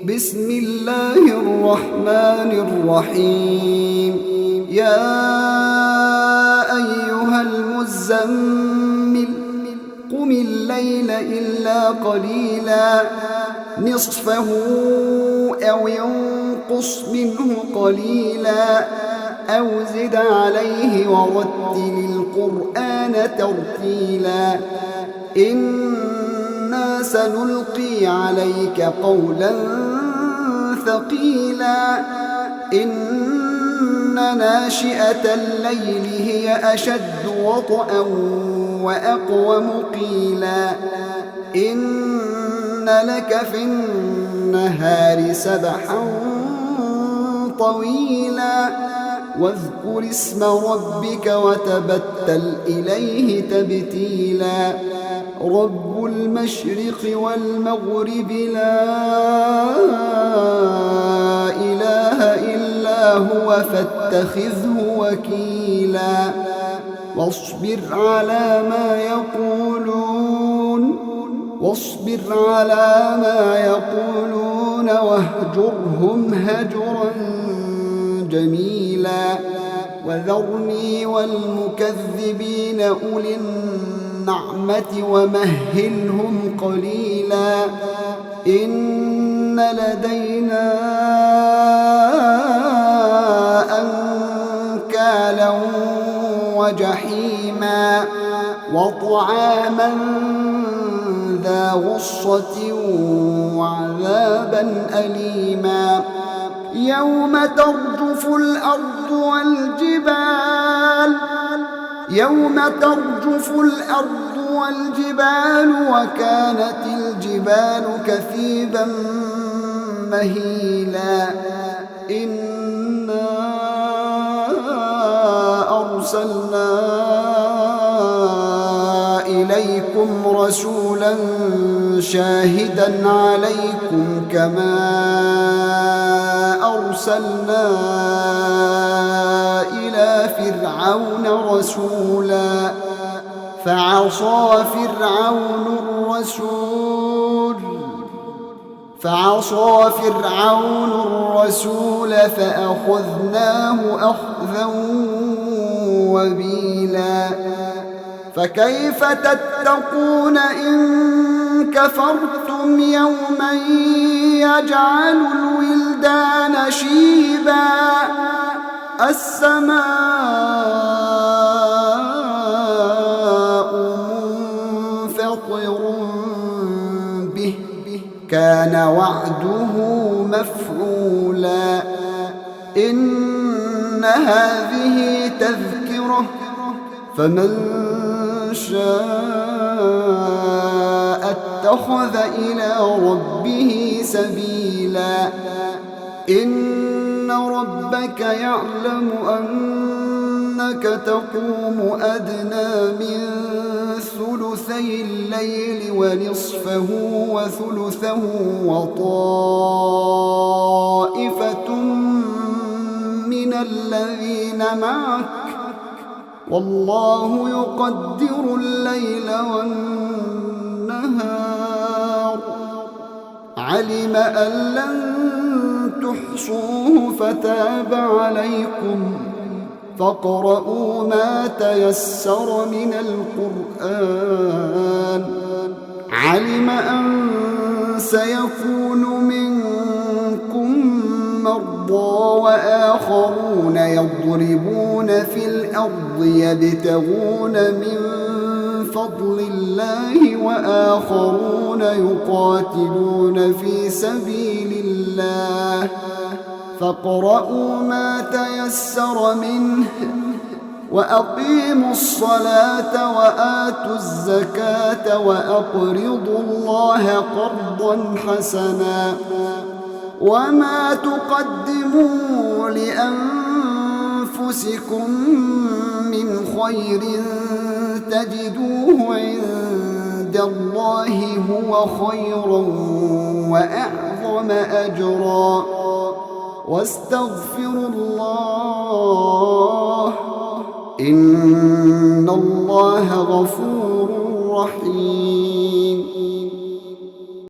بسم الله الرحمن الرحيم. يا أيها المزمل قم الليل إلا قليلا نصفه أو ينقص منه قليلا أو زد عليه ورتل القرآن ترتيلا إنا سنلقي عليك قولا ثقيلا إن ناشئة الليل هي أشد وطئا وأقوم قيلا إن لك في النهار سبحا طويلا واذكر اسم ربك وتبتل إليه تبتيلا رب المشرق والمغرب لا إله إلا هو فاتخذه وكيلا واصبر على ما يقولون واهجرهم هجرا جميلا وذرني والمكذبين أولي النعمة ومهلهم قليلا إن لدينا أنكالا وجحيما وطعاما ذا غصة وعذابا أليما يوم ترجف الأرض والجبال وكانت الجبال كثيبا مهيلا إنا أرسلنا إليكم رسولا شاهدا عليكم كما أرسلنا إلى فرعون رسولا فعصى فرعون الرسول فأخذناه أخذا وبيلا فكيف تتقون إن كفرتم يوما يجعل الولدان شيبا السماء منفطر به كان وعده مفعولا إن هذه تذكرة فمن شاء اتخذ إلى ربه سبيلا إن ربك يعلم أنك تقوم أدنى من ثلثي الليل ونصفه وثلثه وطائفة من الذين معك والله يقدر الليل والنهار علم أن لن تحصوه فتاب عليكم فاقرؤوا ما تيسر من القرآن علم أن سيكون منكم مرضى وآخرون يضربون في الأرض يبتغون من فضل الله وآخرون يقاتلون في سبيل الله فاقرؤوا ما تيسر منه وأقيموا الصلاة وآتوا الزكاة وأقرضوا الله قرضا حسنا وما تقدموا لأنفسكم من خير تجدوه عند الله هو خيرا وأعظم أجرا واستغفروا الله إن الله غفور رحيم